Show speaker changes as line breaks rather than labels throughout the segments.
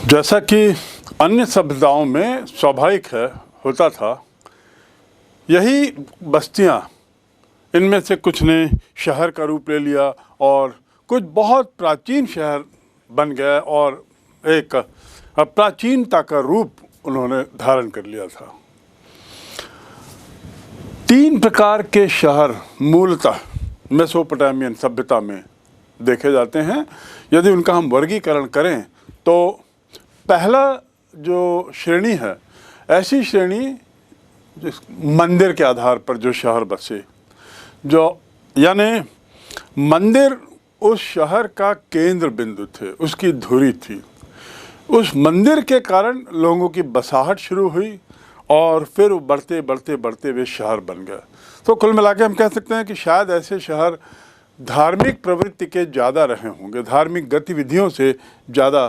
जैसा कि अन्य सभ्यताओं में स्वाभाविक है होता था, यही बस्तियां, इनमें से कुछ ने शहर का रूप ले लिया और कुछ बहुत प्राचीन शहर बन गए और एक प्राचीनता का रूप उन्होंने धारण कर लिया था। 3 प्रकार के शहर मूलतः मेसोपोटामियन सभ्यता में देखे जाते हैं। यदि उनका हम वर्गीकरण करें तो पहला जो श्रेणी है, ऐसी श्रेणी मंदिर के आधार पर जो शहर बसे, जो यानी मंदिर उस शहर का केंद्र बिंदु थे, उसकी धुरी थी। उस मंदिर के कारण लोगों की बसाहट शुरू हुई और फिर बढ़ते बढ़ते बढ़ते वे शहर बन गए। तो कुल मिला के हम कह सकते हैं कि शायद ऐसे शहर धार्मिक प्रवृत्ति के ज़्यादा रहे होंगे, धार्मिक गतिविधियों से ज़्यादा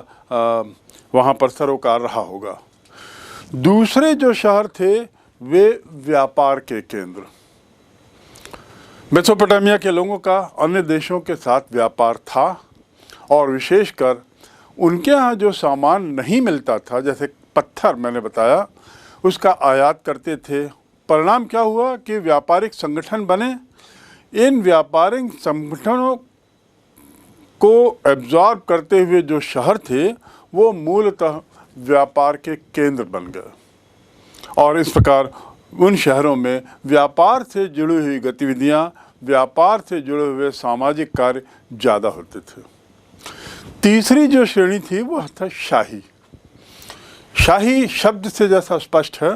वहाँ पर सरोकार रहा होगा। दूसरे जो शहर थे वे व्यापार के केंद्र। मेसोपोटामिया के लोगों का अन्य देशों के साथ व्यापार था और विशेषकर उनके यहाँ जो सामान नहीं मिलता था, जैसे पत्थर मैंने बताया, उसका आयात करते थे। परिणाम क्या हुआ कि व्यापारिक संगठन बने। इन व्यापारिक संगठनों को एब्जॉर्ब करते हुए जो शहर थे वो मूलतः व्यापार के केंद्र बन गए और इस प्रकार उन शहरों में व्यापार से जुड़ी हुई गतिविधियां, व्यापार से जुड़े हुए सामाजिक कार्य ज़्यादा होते थे। तीसरी जो श्रेणी थी वो था शाही। शाही शब्द से जैसा स्पष्ट है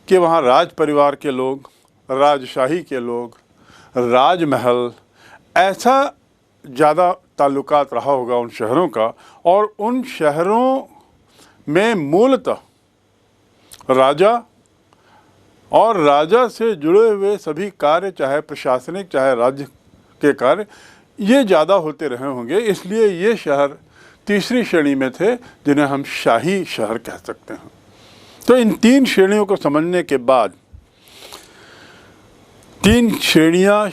कि वहाँ राज परिवार के लोग, राजशाही के लोग, राजमहल, ऐसा ज़्यादा ताल्लुकात रहा होगा उन शहरों का। और उन शहरों में मूलतः राजा और राजा से जुड़े हुए सभी कार्य, चाहे प्रशासनिक चाहे राज्य के कार्य, ये ज़्यादा होते रहे होंगे। इसलिए ये शहर तीसरी श्रेणी में थे जिन्हें हम शाही शहर कह सकते हैं। तो इन 3 श्रेणियों को समझने के बाद, 3 श्रेणियाँ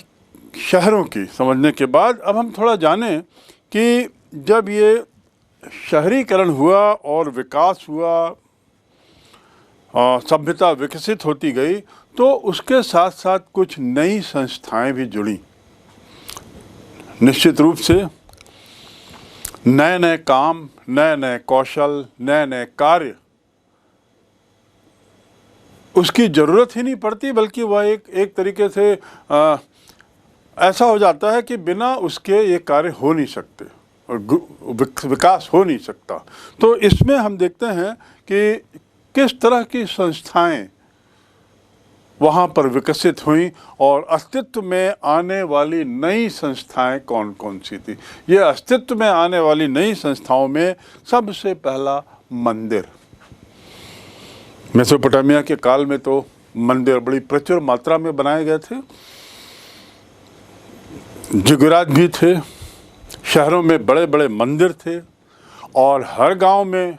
शहरों की समझने के बाद, अब हम थोड़ा जानें कि जब ये शहरीकरण हुआ और विकास हुआ, सभ्यता विकसित होती गई, तो उसके साथ साथ कुछ नई संस्थाएं भी जुड़ी। निश्चित रूप से नए नए काम, नए नए कौशल, नए नए कार्य, उसकी ज़रूरत ही नहीं पड़ती, बल्कि वह एक तरीके से ऐसा हो जाता है कि बिना उसके ये कार्य हो नहीं सकते और विकास हो नहीं सकता। तो इसमें हम देखते हैं कि किस तरह की संस्थाएं वहाँ पर विकसित हुई और अस्तित्व में आने वाली नई संस्थाएं कौन कौन सी थी। ये अस्तित्व में आने वाली नई संस्थाओं में सबसे पहला मंदिर। मेसोपोटामिया के काल में तो मंदिर बड़ी प्रचुर मात्रा में बनाए गए थे, जिगराज भी थे, शहरों में बड़े बड़े मंदिर थे और हर गांव में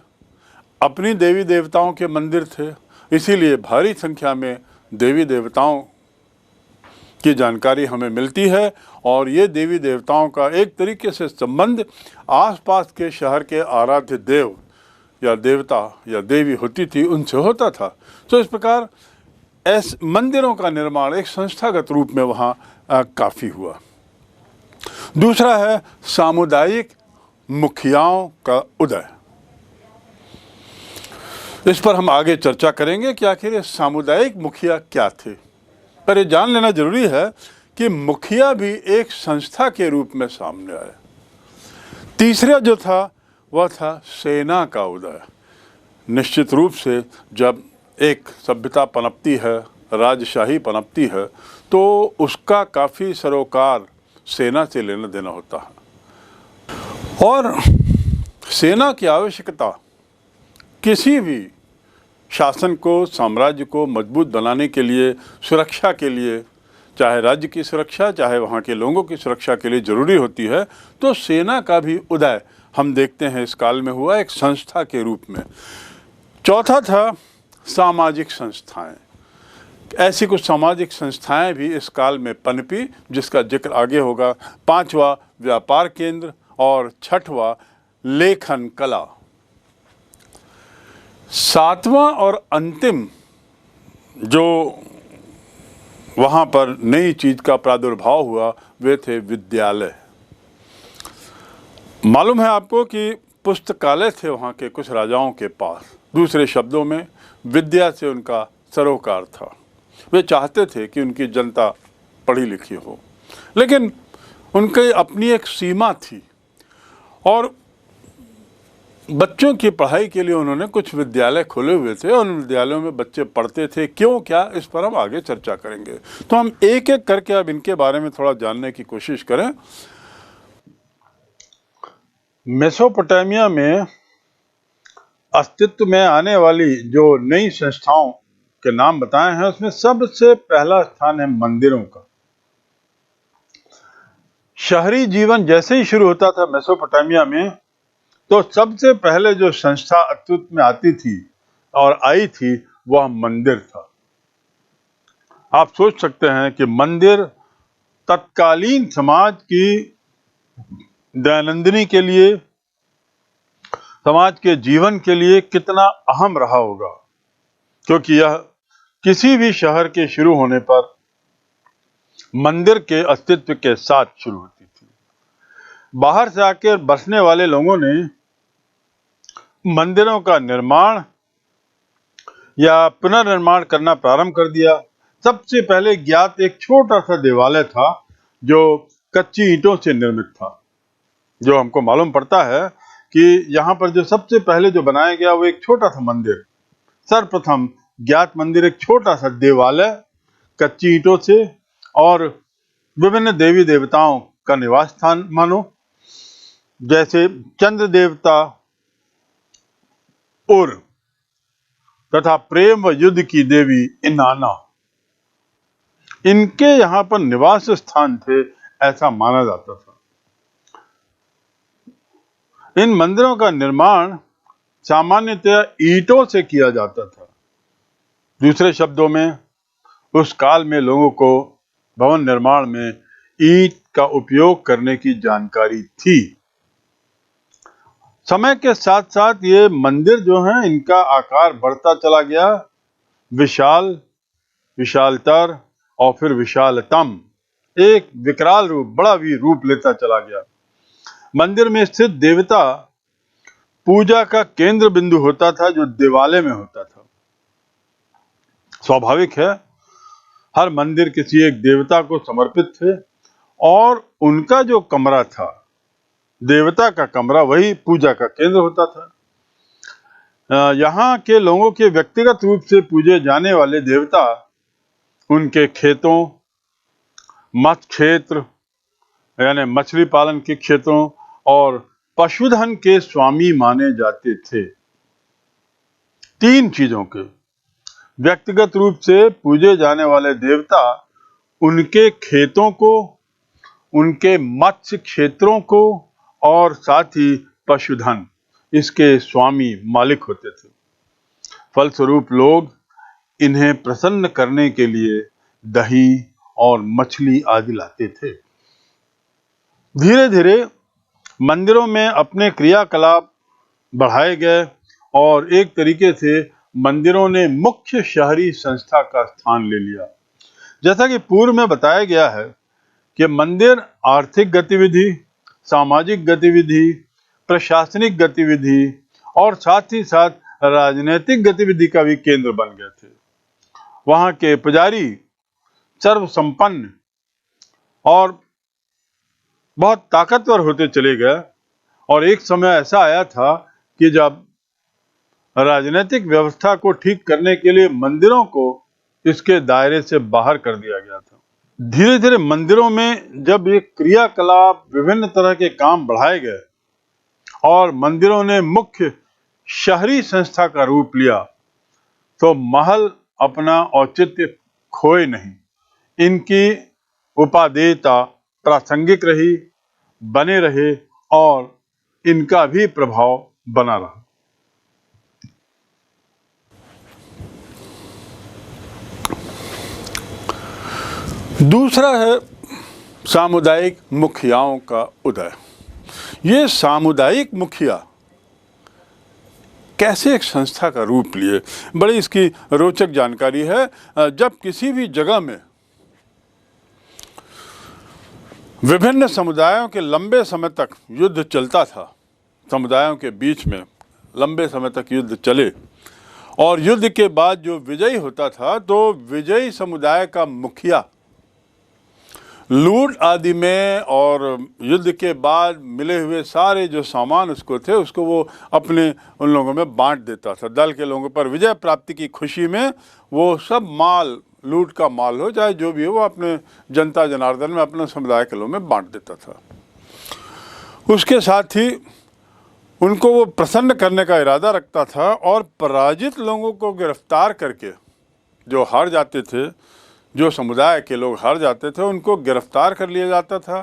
अपनी देवी देवताओं के मंदिर थे। इसीलिए भारी संख्या में देवी देवताओं की जानकारी हमें मिलती है और ये देवी देवताओं का एक तरीके से संबंध आसपास के शहर के आराध्य देव या देवता या देवी होती थी, उनसे होता था। तो इस प्रकार ऐसे मंदिरों का निर्माण एक संस्थागत रूप में वहाँ काफ़ी हुआ। दूसरा है सामुदायिक मुखियाओं का उदय। इस पर हम आगे चर्चा करेंगे कि आखिर ये सामुदायिक मुखिया क्या थे। पर ये जान लेना जरूरी है कि मुखिया भी एक संस्था के रूप में सामने आए। तीसरा जो था वह था सेना का उदय। निश्चित रूप से जब एक सभ्यता पनपती है, राजशाही पनपती है, तो उसका काफ़ी सरोकार सेना से लेना देना होता है और सेना की आवश्यकता किसी भी शासन को, साम्राज्य को मजबूत बनाने के लिए, सुरक्षा के लिए, चाहे राज्य की सुरक्षा चाहे वहाँ के लोगों की सुरक्षा के लिए ज़रूरी होती है। तो सेना का भी उदय हम देखते हैं इस काल में हुआ, एक संस्था के रूप में। चौथा था सामाजिक संस्थाएं। ऐसी कुछ सामाजिक संस्थाएं भी इस काल में पनपी, जिसका जिक्र आगे होगा। 5वां व्यापार केंद्र और 6वां लेखन कला। सातवां और अंतिम जो वहाँ पर नई चीज का प्रादुर्भाव हुआ वे थे विद्यालय। मालूम है आपको कि पुस्तकालय थे वहाँ के कुछ राजाओं के पास। दूसरे शब्दों में विद्या से उनका सरोकार था। वे चाहते थे कि उनकी जनता पढ़ी लिखी हो, लेकिन उनकी अपनी एक सीमा थी और बच्चों की पढ़ाई के लिए उन्होंने कुछ विद्यालय खोले हुए थे और उन विद्यालयों में बच्चे पढ़ते थे। क्यों, क्या, इस पर हम आगे चर्चा करेंगे। तो हम एक एक करके अब इनके बारे में थोड़ा जानने की कोशिश करें। मेसोपोटामिया में अस्तित्व में आने वाली जो नई संस्थाओं के नाम बताए हैं उसमें सबसे पहला स्थान है मंदिरों का। शहरी जीवन जैसे ही शुरू होता था मेसोपोटामिया में, तो सबसे पहले जो संस्था अस्तित्व में आती थी और आई थी वह मंदिर था। आप सोच सकते हैं कि मंदिर तत्कालीन समाज की दैनंदिनी के लिए, समाज के जीवन के लिए कितना अहम रहा होगा, क्योंकि यह किसी भी शहर के शुरू होने पर मंदिर के अस्तित्व के साथ शुरू होती थी। बाहर से आकर बसने वाले लोगों ने मंदिरों का निर्माण या पुनर्निर्माण करना प्रारंभ कर दिया। सबसे पहले ज्ञात एक छोटा सा देवालय था जो कच्ची ईंटों से निर्मित था। जो हमको मालूम पड़ता है कि यहाँ पर जो सबसे पहले जो बनाया गया वो एक छोटा सा मंदिर, सर्वप्रथम ज्ञात मंदिर, एक छोटा सा देवालय कच्ची ईंटों से और विभिन्न देवी देवताओं का निवास स्थान मानो, जैसे चंद्र देवता उर तथा प्रेम व युद्ध की देवी इनाना, इनके यहाँ पर निवास स्थान थे, ऐसा माना जाता था। इन मंदिरों का निर्माण सामान्यतः ईंटों से किया जाता था। दूसरे शब्दों में उस काल में लोगों को भवन निर्माण में ईंट का उपयोग करने की जानकारी थी। समय के साथ साथ ये मंदिर जो हैं इनका आकार बढ़ता चला गया, विशाल, विशालतर और फिर विशालतम, एक विकराल रूप, बड़ा भी रूप लेता चला गया। मंदिर में स्थित देवता पूजा का केंद्र बिंदु होता था जो देवालय में होता था। स्वाभाविक है, हर मंदिर किसी एक देवता को समर्पित थे और उनका जो कमरा था, देवता का कमरा, वही पूजा का केंद्र होता था। यहाँ के लोगों के व्यक्तिगत रूप से पूजे जाने वाले देवता उनके खेतों, मत्स्य क्षेत्र यानी मछली पालन के क्षेत्रों और पशुधन के स्वामी माने जाते थे। तीन चीजों के व्यक्तिगत रूप से पूजे जाने वाले देवता उनके खेतों को, उनके मत्स्य क्षेत्रों को और साथ ही पशुधन, इसके स्वामी, मालिक होते थे। फलस्वरूप लोग इन्हें प्रसन्न करने के लिए दही और मछली आदि लाते थे। धीरे धीरे मंदिरों में अपने क्रियाकलाप बढ़ाए गए और एक तरीके से मंदिरों ने मुख्य शहरी संस्था का स्थान ले लिया। जैसा कि पूर्व में बताया गया है कि मंदिर आर्थिक गतिविधि, सामाजिक गतिविधि, प्रशासनिक गतिविधि और साथ ही साथ राजनीतिक गतिविधि का भी केंद्र बन गए थे। वहाँ के पुजारी सर्वसंपन्न और बहुत ताकतवर होते चले गए और एक समय ऐसा आया था कि जब राजनीतिक व्यवस्था को ठीक करने के लिए मंदिरों को इसके दायरे से बाहर कर दिया गया था। धीरे धीरे मंदिरों में जब ये क्रियाकलाप, विभिन्न तरह के काम बढ़ाए गए और मंदिरों ने मुख्य शहरी संस्था का रूप लिया, तो महल अपना औचित्य खोए नहीं। इनकी उपादेयता प्रासंगिक रही, बने रहे और इनका भी प्रभाव बना रहा। दूसरा है सामुदायिक मुखियाओं का उदय। ये सामुदायिक मुखिया कैसे एक संस्था का रूप लिए। बड़ी इसकी रोचक जानकारी है। जब किसी भी जगह में विभिन्न समुदायों के लंबे समय तक युद्ध चलता था, समुदायों के बीच में लंबे समय तक युद्ध चले और युद्ध के बाद जो विजयी होता था तो विजयी समुदाय का मुखिया लूट आदि में और युद्ध के बाद मिले हुए सारे जो सामान उसको थे उसको वो अपने उन लोगों में बांट देता था। दल के लोगों पर विजय प्राप्ति की खुशी में वो सब माल, लूट का माल हो चाहे जो भी हो, वो अपने जनता जनार्दन में अपने समुदाय के लोगों में बांट देता था। उसके साथ ही उनको वो प्रसन्न करने का इरादा रखता था और पराजित लोगों को गिरफ्तार करके, जो हार जाते थे, जो समुदाय के लोग हार जाते थे, उनको गिरफ्तार कर लिया जाता था।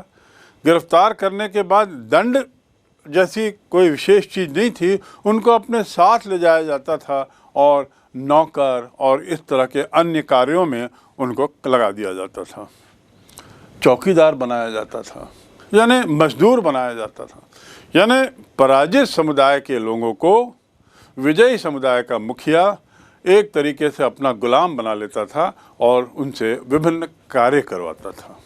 गिरफ्तार करने के बाद दंड जैसी कोई विशेष चीज़ नहीं थी, उनको अपने साथ ले जाया जाता था और नौकर और इस तरह के अन्य कार्यों में उनको लगा दिया जाता था। चौकीदार बनाया जाता था, यानी मजदूर बनाया जाता था। यानी पराजित समुदाय के लोगों को विजयी समुदाय का मुखिया एक तरीके से अपना गुलाम बना लेता था और उनसे विभिन्न कार्य करवाता था।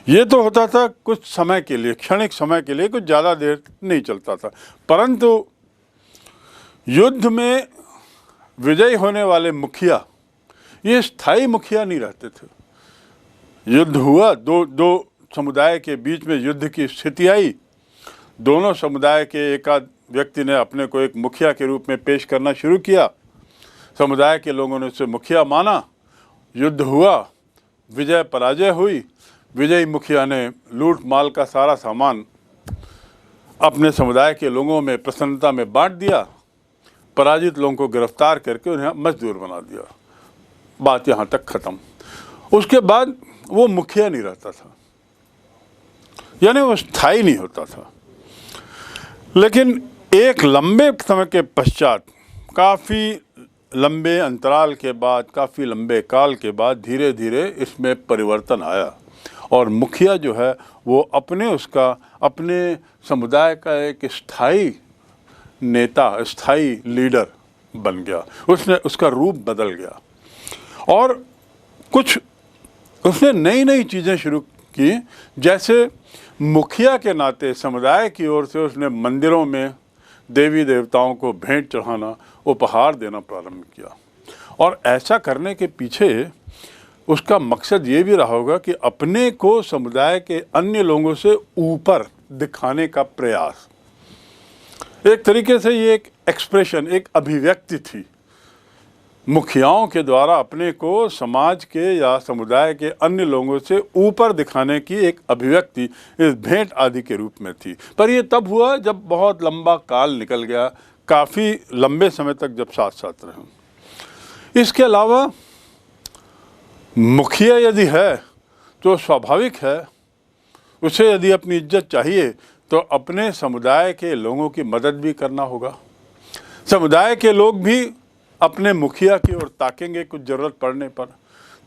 ये तो होता था कुछ समय के लिए, क्षणिक समय के लिए, कुछ ज़्यादा देर नहीं चलता था। परंतु युद्ध में विजयी होने वाले मुखिया ये स्थायी मुखिया नहीं रहते थे। युद्ध हुआ, दो समुदाय के बीच में युद्ध की स्थिति आई, दोनों समुदाय के एकाध व्यक्ति ने अपने को एक मुखिया के रूप में पेश करना शुरू किया। समुदाय के लोगों ने उसे मुखिया माना, युद्ध हुआ, विजय पराजय हुई। विजयी मुखिया ने लूट माल का सारा सामान अपने समुदाय के लोगों में प्रसन्नता में बांट दिया, पराजित लोगों को गिरफ्तार करके उन्हें मजदूर बना दिया। बात यहाँ तक ख़त्म। उसके बाद वो मुखिया नहीं रहता था, यानी वो स्थायी नहीं होता था। लेकिन एक लंबे समय के पश्चात, काफ़ी लंबे अंतराल के बाद, काफ़ी लंबे काल के बाद धीरे धीरे इसमें परिवर्तन आया और मुखिया जो है वो अपने समुदाय का एक स्थायी नेता, स्थायी लीडर बन गया। उसका रूप बदल गया और कुछ उसने नई नई चीज़ें शुरू की। जैसे मुखिया के नाते समुदाय की ओर से उसने मंदिरों में देवी देवताओं को भेंट चढ़ाना, उपहार देना प्रारंभ किया। और ऐसा करने के पीछे उसका मकसद ये भी रहा होगा कि अपने को समुदाय के अन्य लोगों से ऊपर दिखाने का प्रयास। एक तरीके से ये एक एक्सप्रेशन, एक अभिव्यक्ति थी। मुखियाओं के द्वारा अपने को समाज के या समुदाय के अन्य लोगों से ऊपर दिखाने की एक अभिव्यक्ति इस भेंट आदि के रूप में थी। पर यह तब हुआ जब बहुत लंबा काल निकल गया, काफ़ी लंबे समय तक जब साथ साथ रहे। इसके अलावा मुखिया यदि है तो स्वाभाविक है, उसे यदि अपनी इज्जत चाहिए तो अपने समुदाय के लोगों की मदद भी करना होगा। समुदाय के लोग भी अपने मुखिया की ओर ताकेंगे कुछ ज़रूरत पड़ने पर।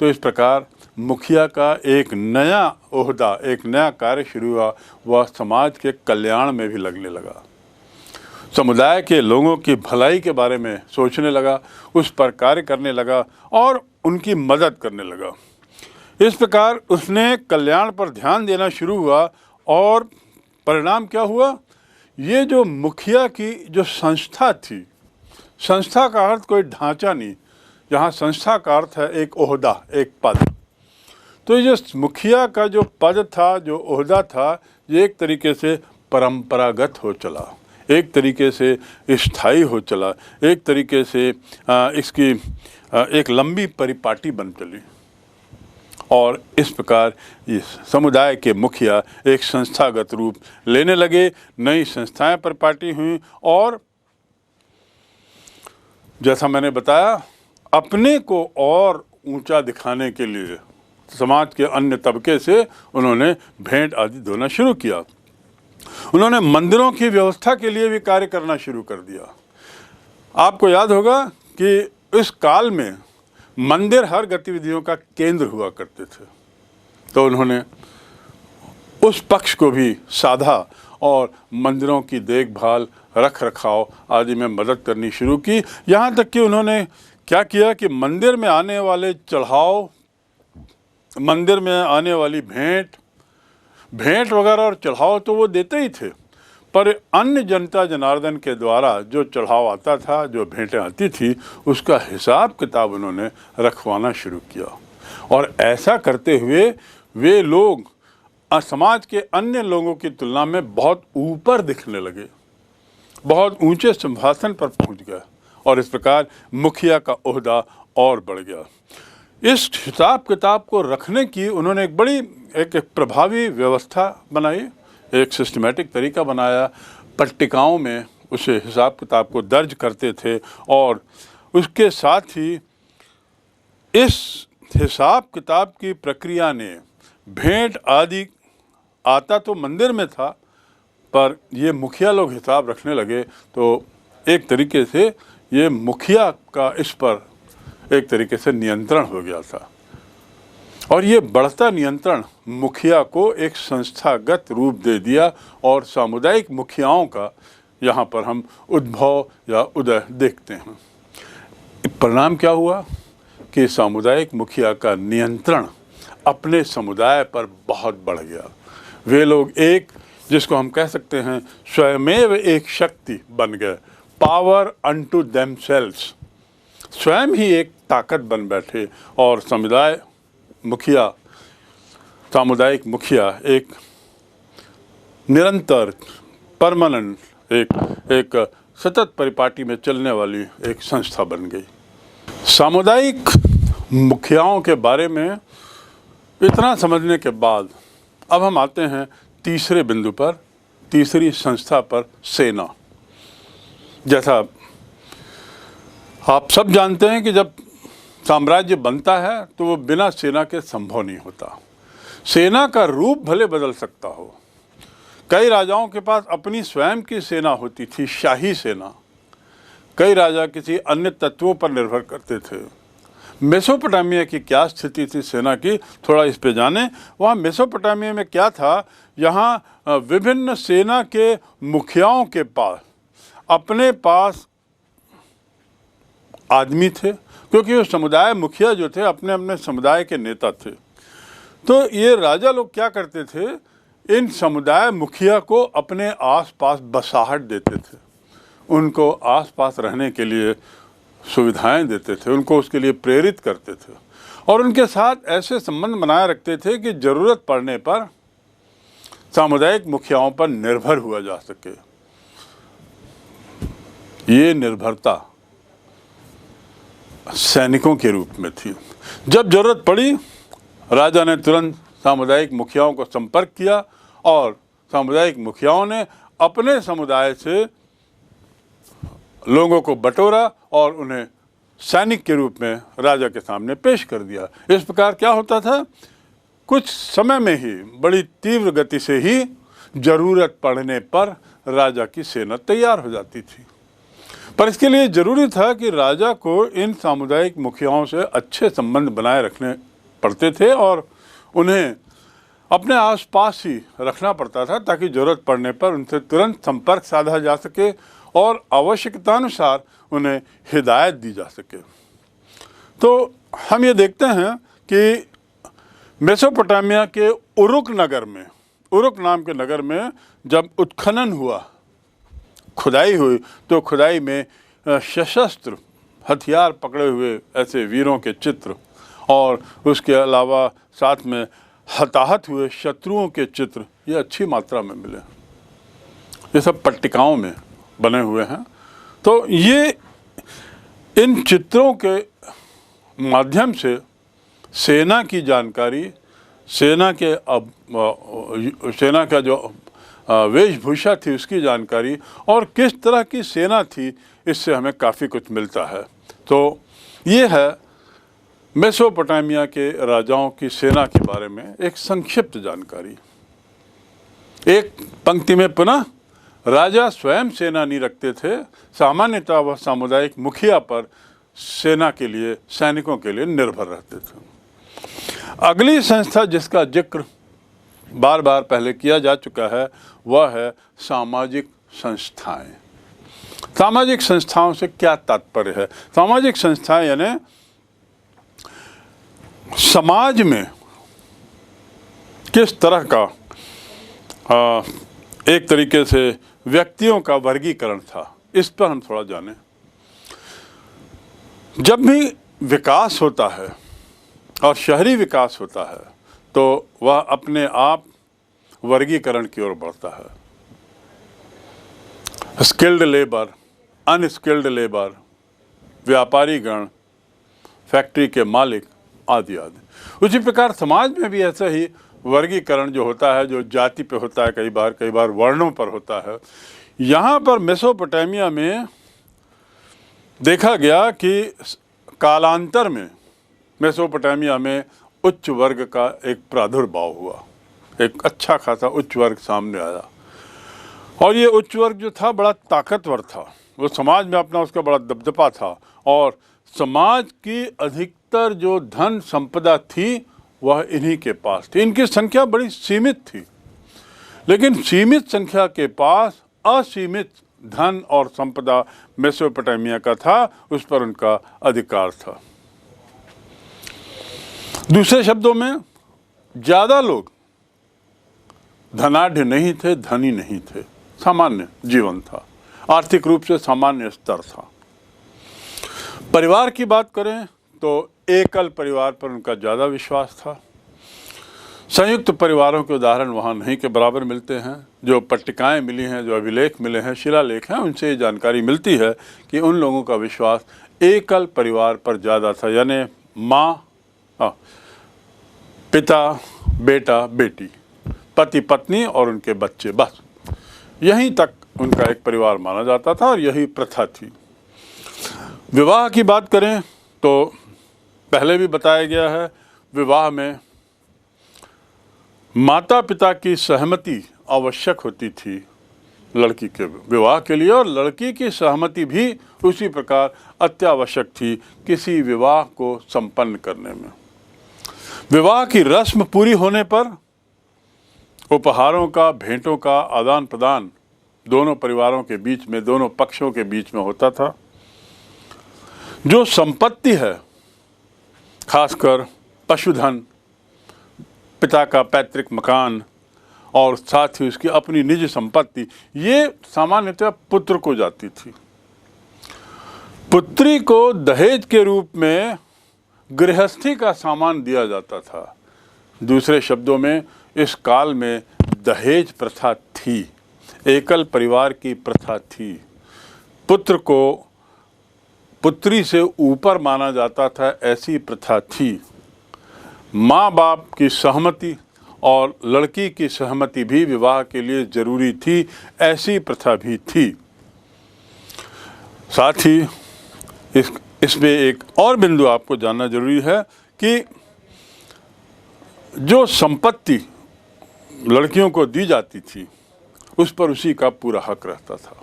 तो इस प्रकार मुखिया का एक नया ओहदा, एक नया कार्य शुरू हुआ। वह समाज के कल्याण में भी लगने लगा, समुदाय के लोगों की भलाई के बारे में सोचने लगा, उस पर कार्य करने लगा और उनकी मदद करने लगा। इस प्रकार उसने कल्याण पर ध्यान देना शुरू हुआ और परिणाम क्या हुआ? ये जो मुखिया की जो संस्था थी, संस्था का अर्थ कोई ढांचा नहीं, यहाँ संस्था का अर्थ है एक ओहदा, एक पद। तो ये मुखिया का जो पद था, जो ओहदा था, ये एक तरीके से परंपरागत हो चला, एक तरीके से स्थायी हो चला, एक तरीके से इसकी एक लंबी परिपाटी बन चली। और इस प्रकार इस समुदाय के मुखिया एक संस्थागत रूप लेने लगे, नई संस्थाएं परिपाटी हुई और जैसा मैंने बताया, अपने को और ऊंचा दिखाने के लिए समाज के अन्य तबके से उन्होंने भेंट आदि देना शुरू किया। उन्होंने मंदिरों की व्यवस्था के लिए भी कार्य करना शुरू कर दिया। आपको याद होगा कि इस काल में मंदिर हर गतिविधियों का केंद्र हुआ करते थे, तो उन्होंने उस पक्ष को भी साधा और मंदिरों की देखभाल, रख रखाव आदि में मदद करनी शुरू की। यहाँ तक कि उन्होंने क्या किया कि मंदिर में आने वाले चढ़ाव, मंदिर में आने वाली भेंट वगैरह और चढ़ाव तो वो देते ही थे, पर अन्य जनता जनार्दन के द्वारा जो चढ़ाव आता था, जो भेंटें आती थी, उसका हिसाब किताब उन्होंने रखवाना शुरू किया। और ऐसा करते हुए वे लोग समाज के अन्य लोगों की तुलना में बहुत ऊपर दिखने लगे, बहुत ऊंचे सिंहासन पर पहुंच गए, और इस प्रकार मुखिया का ओहदा और बढ़ गया। इस हिसाब किताब को रखने की उन्होंने एक प्रभावी व्यवस्था बनाई, एक सिस्टमेटिक तरीका बनाया। पट्टिकाओं में उसे हिसाब किताब को दर्ज करते थे, और उसके साथ ही इस हिसाब किताब की प्रक्रिया ने भेंट आदि आता तो मंदिर में था, पर ये मुखिया लोग हिसाब रखने लगे, तो एक तरीके से ये मुखिया का इस पर एक तरीके से नियंत्रण हो गया था। और ये बढ़ता नियंत्रण मुखिया को एक संस्थागत रूप दे दिया, और सामुदायिक मुखियाओं का यहाँ पर हम उद्भव या उदय देखते हैं। परिणाम क्या हुआ कि सामुदायिक मुखिया का नियंत्रण अपने समुदाय पर बहुत बढ़ गया। वे लोग एक, जिसको हम कह सकते हैं, स्वयमेव एक शक्ति बन गए, पावर अनटू देमसेल्व्स, स्वयं ही एक ताकत बन बैठे। और सामुदायिक मुखिया एक निरंतर, परमानेंट, एक सतत परिपाटी में चलने वाली एक संस्था बन गई। सामुदायिक मुखियाओं के बारे में इतना समझने के बाद अब हम आते हैं तीसरे बिंदु पर, तीसरी संस्था पर, सेना। जैसा आप सब जानते हैं कि जब साम्राज्य बनता है तो वो बिना सेना के संभव नहीं होता। सेना का रूप भले बदल सकता हो, कई राजाओं के पास अपनी स्वयं की सेना होती थी, शाही सेना। कई राजा किसी अन्य तत्वों पर निर्भर करते थे। मेसोपोटामिया की क्या स्थिति थी सेना की, थोड़ा इस पे जाने। वहाँ मेसोपोटामिया में क्या था, यहाँ विभिन्न सेना के मुखियाओं के पास अपने पास आदमी थे, क्योंकि वो समुदाय मुखिया जो थे अपने अपने समुदाय के नेता थे। तो ये राजा लोग क्या करते थे, इन समुदाय मुखिया को अपने आसपास बसाहट देते थे, उनको आसपास रहने के लिए सुविधाएं देते थे, उनको उसके लिए प्रेरित करते थे, और उनके साथ ऐसे संबंध बनाए रखते थे कि ज़रूरत पड़ने पर सामुदायिक मुखियाओं पर निर्भर हुआ जा सके। ये निर्भरता सैनिकों के रूप में थी। जब जरूरत पड़ी, राजा ने तुरंत सामुदायिक मुखियाओं को संपर्क किया, और सामुदायिक मुखियाओं ने अपने समुदाय से लोगों को बटोरा और उन्हें सैनिक के रूप में राजा के सामने पेश कर दिया। इस प्रकार क्या होता था, कुछ समय में ही, बड़ी तीव्र गति से ही जरूरत पड़ने पर राजा की सेना तैयार हो जाती थी। पर इसके लिए ज़रूरी था कि राजा को इन सामुदायिक मुखियाओं से अच्छे संबंध बनाए रखने पड़ते थे, और उन्हें अपने आसपास ही रखना पड़ता था, ताकि ज़रूरत पड़ने पर उनसे तुरंत संपर्क साधा जा सके और आवश्यकतानुसार उन्हें हिदायत दी जा सके। तो हम ये देखते हैं कि मेसोपोटामिया के उरुक नाम के नगर में जब उत्खनन हुआ, खुदाई हुई, तो खुदाई में सशस्त्र हथियार पकड़े हुए ऐसे वीरों के चित्र, और उसके अलावा साथ में हताहत हुए शत्रुओं के चित्र, ये अच्छी मात्रा में मिले। ये सब पट्टिकाओं में बने हुए हैं। तो ये इन चित्रों के माध्यम से सेना की जानकारी, सेना का जो वेशभूषा थी उसकी जानकारी, और किस तरह की सेना थी, इससे हमें काफ़ी कुछ मिलता है। तो ये है मेसोपोटामिया के राजाओं की सेना के बारे में एक संक्षिप्त जानकारी। एक पंक्ति में पुनः, राजा स्वयं सेना नहीं रखते थे, सामान्यतः वह सामुदायिक मुखिया पर सेना के लिए, सैनिकों के लिए निर्भर रहते थे। अगली संस्था जिसका जिक्र बार बार पहले किया जा चुका है, वह है सामाजिक संस्थाएं। सामाजिक संस्थाओं से क्या तात्पर्य है? सामाजिक संस्थाएं यानी समाज में किस तरह का एक तरीके से व्यक्तियों का वर्गीकरण था, इस पर हम थोड़ा जानें। जब भी विकास होता है और शहरी विकास होता है तो वह अपने आप वर्गीकरण की ओर बढ़ता है। स्किल्ड लेबर, अनस्किल्ड लेबर, व्यापारी गण, फैक्ट्री के मालिक आदि आदि। उसी प्रकार समाज में भी ऐसा ही वर्गीकरण जो होता है, जो जाति पे होता है, कई बार वर्णों पर होता है। यहाँ पर मेसोपोटामिया में देखा गया कि कालांतर में मेसोपोटामिया में उच्च वर्ग का एक प्रादुर्भाव हुआ, एक अच्छा खासा उच्च वर्ग सामने आया। और ये उच्च वर्ग जो था बड़ा ताकतवर था, वो समाज में अपना उसका बड़ा दबदबा था और समाज की अधिकतर जो धन संपदा थी वह इन्हीं के पास थी। इनकी संख्या बड़ी सीमित थी, लेकिन सीमित संख्या के पास असीमित धन और संपदा मेसोपोटामिया का था, उस पर उनका अधिकार था। दूसरे शब्दों में ज़्यादा लोग धनाढ्य नहीं थे, धनी नहीं थे, सामान्य जीवन था, आर्थिक रूप से सामान्य स्तर था। परिवार की बात करें तो एकल परिवार पर उनका ज़्यादा विश्वास था। संयुक्त परिवारों के उदाहरण वहाँ नहीं के बराबर मिलते हैं। जो पट्टिकाएँ मिली हैं, जो अभिलेख मिले हैं, शिलालेख हैं, उनसे ये जानकारी मिलती है कि उन लोगों का विश्वास एकल परिवार पर ज़्यादा था, यानी माँ, पिता, बेटा, बेटी, पति पत्नी और उनके बच्चे, बस यहीं तक उनका एक परिवार माना जाता था और यही प्रथा थी। विवाह की बात करें तो पहले भी बताया गया है, विवाह में माता पिता की सहमति आवश्यक होती थी लड़की के विवाह के लिए, और लड़की की सहमति भी उसी प्रकार अत्यावश्यक थी किसी विवाह को संपन्न करने में। विवाह की रस्म पूरी होने पर उपहारों का, भेंटों का आदान प्रदान दोनों परिवारों के बीच में, दोनों पक्षों के बीच में होता था। जो संपत्ति है, खासकर पशुधन, पिता का पैतृक मकान और साथ ही उसकी अपनी निजी संपत्ति, ये सामान्यतः पुत्र को जाती थी। पुत्री को दहेज के रूप में गृहस्थी का सामान दिया जाता था। दूसरे शब्दों में इस काल में दहेज प्रथा थी, एकल परिवार की प्रथा थी। पुत्र को पुत्री से ऊपर माना जाता था, ऐसी प्रथा थी। माँ बाप की सहमति और लड़की की सहमति भी विवाह के लिए जरूरी थी, ऐसी प्रथा भी थी। साथ ही इसमें एक और बिंदु आपको जानना जरूरी है कि जो संपत्ति लड़कियों को दी जाती थी उस पर उसी का पूरा हक रहता था,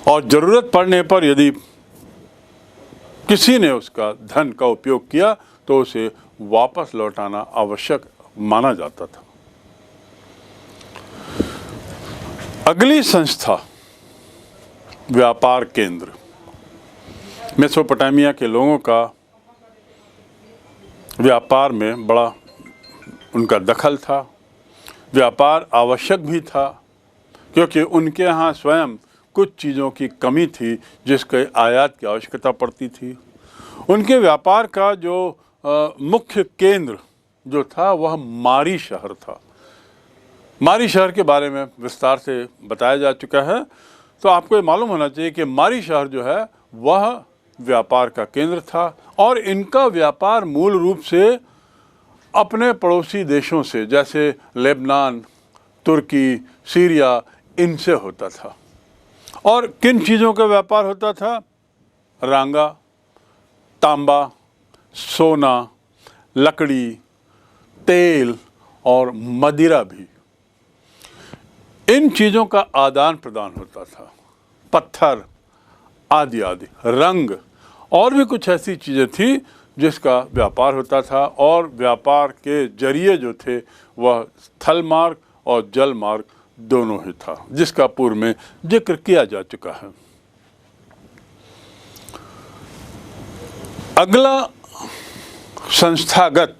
और ज़रूरत पड़ने पर यदि किसी ने उसका धन का उपयोग किया तो उसे वापस लौटाना आवश्यक माना जाता था। अगली संस्था व्यापार केंद्र। मेसोपोटामिया के लोगों का व्यापार में बड़ा उनका दखल था। व्यापार आवश्यक भी था क्योंकि उनके यहाँ स्वयं कुछ चीज़ों की कमी थी जिसके आयात की आवश्यकता पड़ती थी। उनके व्यापार का जो मुख्य केंद्र जो था वह मारी शहर था। मारी शहर के बारे में विस्तार से बताया जा चुका है, तो आपको ये मालूम होना चाहिए कि मारी शहर जो है वह व्यापार का केंद्र था, और इनका व्यापार मूल रूप से अपने पड़ोसी देशों से, जैसे लेबनान, तुर्की, सीरिया, इनसे होता था। और किन चीज़ों का व्यापार होता था? रांगा, तांबा, सोना, लकड़ी, तेल और मदिरा भी, इन चीज़ों का आदान प्रदान होता था। पत्थर आदि आदि, रंग और भी कुछ ऐसी चीज़ें थी जिसका व्यापार होता था, और व्यापार के जरिए जो थे वह स्थल मार्ग और जल मार्ग दोनों ही था, जिसका पूर्व में जिक्र किया जा चुका है। अगला संस्थागत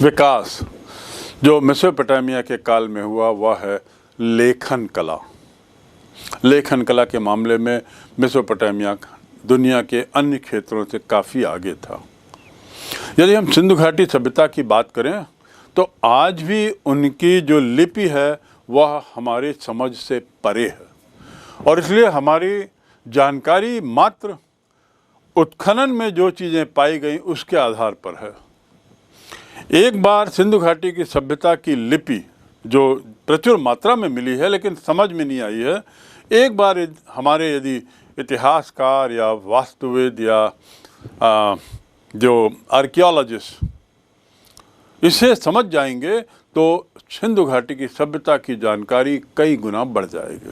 विकास जो मेसोपोटामिया के काल में हुआ वह है लेखन कला। लेखन कला के मामले में मेसोपोटामिया दुनिया के अन्य क्षेत्रों से काफ़ी आगे था। यदि हम सिंधु घाटी सभ्यता की बात करें तो आज भी उनकी जो लिपि है वह हमारी समझ से परे है, और इसलिए हमारी जानकारी मात्र उत्खनन में जो चीज़ें पाई गई उसके आधार पर है। एक बार सिंधु घाटी की सभ्यता की लिपि जो प्रचुर मात्रा में मिली है लेकिन समझ में नहीं आई है, एक बार हमारे यदि इतिहासकार या वास्तुविद या जो आर्कियोलॉजिस्ट इसे समझ जाएंगे तो सिंधु घाटी की सभ्यता की जानकारी कई गुना बढ़ जाएगी।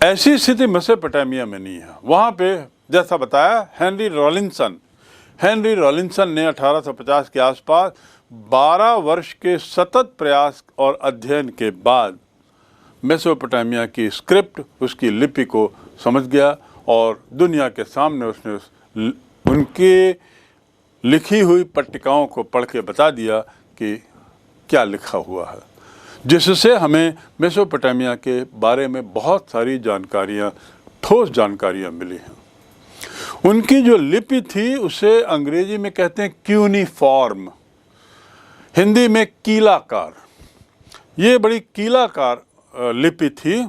ऐसी स्थिति मेसोपोटामिया में नहीं है। वहाँ पे जैसा बताया हेनरी रॉलिंसन ने 1850 के आसपास 12 वर्ष के सतत प्रयास और अध्ययन के बाद मेसोपोटामिया की स्क्रिप्ट, उसकी लिपि को समझ गया और दुनिया के सामने उसने उनके लिखी हुई पट्टिकाओं को पढ़ के बता दिया कि क्या लिखा हुआ है, जिससे हमें मेसोपोटामिया के बारे में बहुत सारी जानकारियाँ, ठोस जानकारियाँ मिली हैं। उनकी जो लिपि थी उसे अंग्रेजी में कहते हैं क्यूनिफॉर्म, हिंदी में कीलाकार। ये बड़ी कीलाकार लिपि थी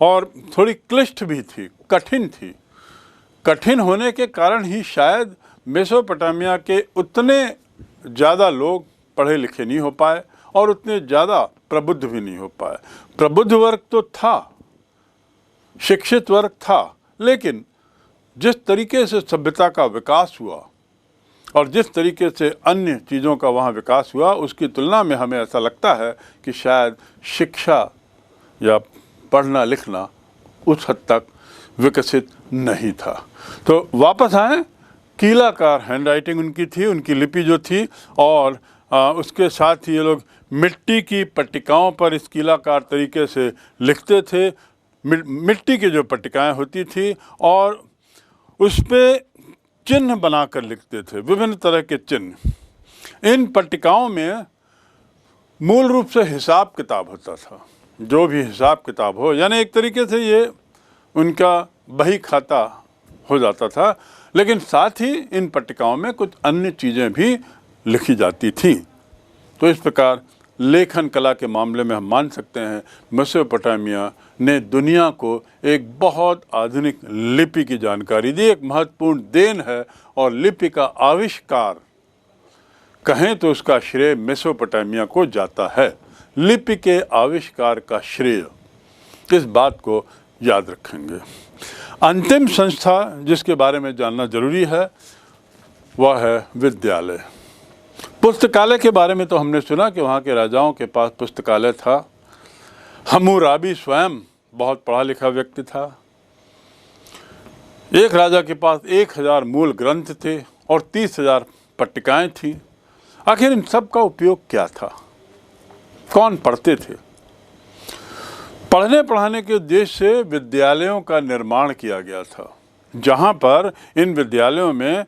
और थोड़ी क्लिष्ट भी थी, कठिन थी। कठिन होने के कारण ही शायद मेसोपोटामिया के उतने ज़्यादा लोग पढ़े लिखे नहीं हो पाए और उतने ज़्यादा प्रबुद्ध भी नहीं हो पाए। प्रबुद्ध वर्ग तो था, शिक्षित वर्ग था, लेकिन जिस तरीके से सभ्यता का विकास हुआ और जिस तरीके से अन्य चीज़ों का वहाँ विकास हुआ उसकी तुलना में हमें ऐसा लगता है कि शायद शिक्षा या पढ़ना लिखना उस हद तक विकसित नहीं था। तो वापस आए, कीलाकार हैंडराइटिंग उनकी थी, उनकी लिपि जो थी, और उसके साथ ही ये लोग मिट्टी की पट्टिकाओं पर इस कीलाकार तरीके से लिखते थे। मिट्टी की जो पट्टिकाएं होती थी और उस पर चिन्ह बनाकर लिखते थे, विभिन्न तरह के चिन्ह। इन पट्टिकाओं में मूल रूप से हिसाब किताब होता था, जो भी हिसाब किताब हो, यानी एक तरीके से ये उनका बही खाता हो जाता था, लेकिन साथ ही इन पट्टिकाओं में कुछ अन्य चीज़ें भी लिखी जाती थी। तो इस प्रकार लेखन कला के मामले में हम मान सकते हैं मेसोपोटामिया ने दुनिया को एक बहुत आधुनिक लिपि की जानकारी दी। एक महत्वपूर्ण देन है, और लिपि का आविष्कार कहें तो उसका श्रेय मेसोपोटामिया को जाता है। लिपि के आविष्कार का श्रेय, इस बात को याद रखेंगे। अंतिम संस्था जिसके बारे में जानना जरूरी है वह है विद्यालय। पुस्तकालय के बारे में तो हमने सुना कि वहाँ के राजाओं के पास पुस्तकालय था। हम्मुराबी स्वयं बहुत पढ़ा लिखा व्यक्ति था। एक राजा के पास 1000 मूल ग्रंथ थे और 30,000 पट्टिकाएं थी। आखिर इन सब का उपयोग क्या था? कौन पढ़ते थे? पढ़ने पढ़ाने के उद्देश्य से विद्यालयों का निर्माण किया गया था, जहाँ पर इन विद्यालयों में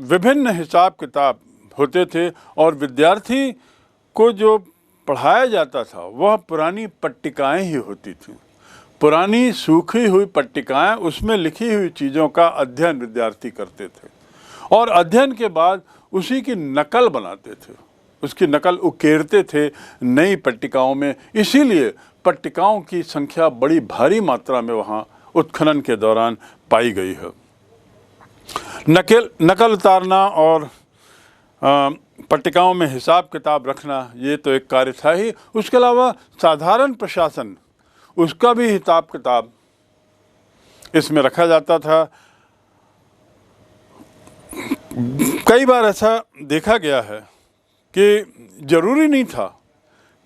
विभिन्न हिसाब किताब होते थे और विद्यार्थी को जो पढ़ाया जाता था वह पुरानी पट्टिकाएं ही होती थीं। पुरानी सूखी हुई पट्टिकाएं, उसमें लिखी हुई चीज़ों का अध्ययन विद्यार्थी करते थे और अध्ययन के बाद उसी की नकल बनाते थे, उसकी नकल उकेरते थे नई पट्टिकाओं में। इसीलिए पट्टिकाओं की संख्या बड़ी भारी मात्रा में वहाँ उत्खनन के दौरान पाई गई है। नकल उतारना और पट्टिकाओं में हिसाब किताब रखना ये तो एक कार्य था ही, उसके अलावा साधारण प्रशासन, उसका भी हिसाब किताब इसमें रखा जाता था। कई बार ऐसा देखा गया है कि जरूरी नहीं था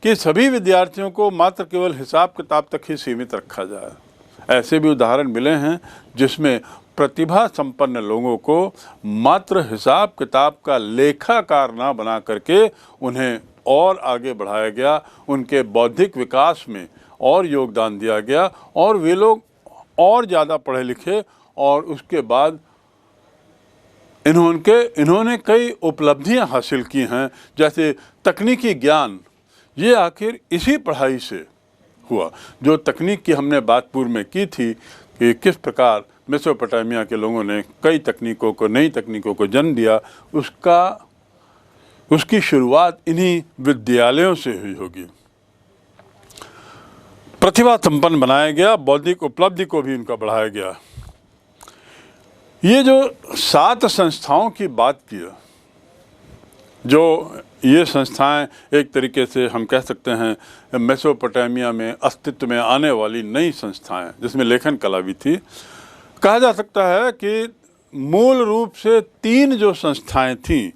कि सभी विद्यार्थियों को मात्र केवल हिसाब किताब तक ही सीमित रखा जाए। ऐसे भी उदाहरण मिले हैं जिसमें प्रतिभा संपन्न लोगों को मात्र हिसाब किताब का लेखाकार ना बना करके उन्हें और आगे बढ़ाया गया, उनके बौद्धिक विकास में और योगदान दिया गया और वे लोग और ज़्यादा पढ़े लिखे और उसके बाद इन्होंने कई उपलब्धियां हासिल की हैं, जैसे तकनीकी ज्ञान। ये आखिर इसी पढ़ाई से हुआ। जो तकनीक की हमने बात पूर्व में की थी कि किस प्रकार मेसोपोटामिया के लोगों ने कई तकनीकों को, नई तकनीकों को जन्म दिया, उसकी शुरुआत इन्हीं विद्यालयों से हुई होगी। प्रतिभा संपन्न बनाया गया, बौद्धिक उपलब्धि को भी उनका बढ़ाया गया। ये जो 7 संस्थाओं की बात की, जो ये संस्थाएं एक तरीके से हम कह सकते हैं मेसोपोटामिया में अस्तित्व में आने वाली नई संस्थाएं, जिसमें लेखन कला भी थी। कहा जा सकता है कि मूल रूप से 3 जो संस्थाएं थीं।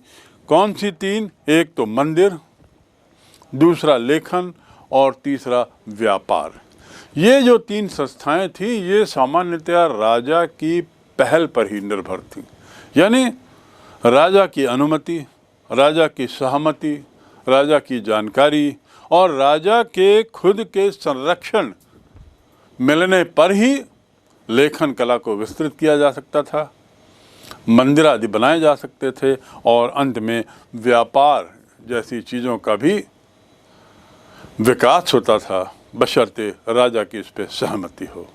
कौन सी 3? एक तो मंदिर, दूसरा लेखन और तीसरा व्यापार। ये जो 3 संस्थाएं थीं, ये सामान्यतया राजा की पहल पर ही निर्भर थीं। यानी राजा की अनुमति, राजा की सहमति, राजा की जानकारी और राजा के खुद के संरक्षण मिलने पर ही लेखन कला को विस्तृत किया जा सकता था, मंदिर आदि बनाए जा सकते थे और अंत में व्यापार जैसी चीज़ों का भी विकास होता था, बशर्ते राजा की इस पर सहमति हो।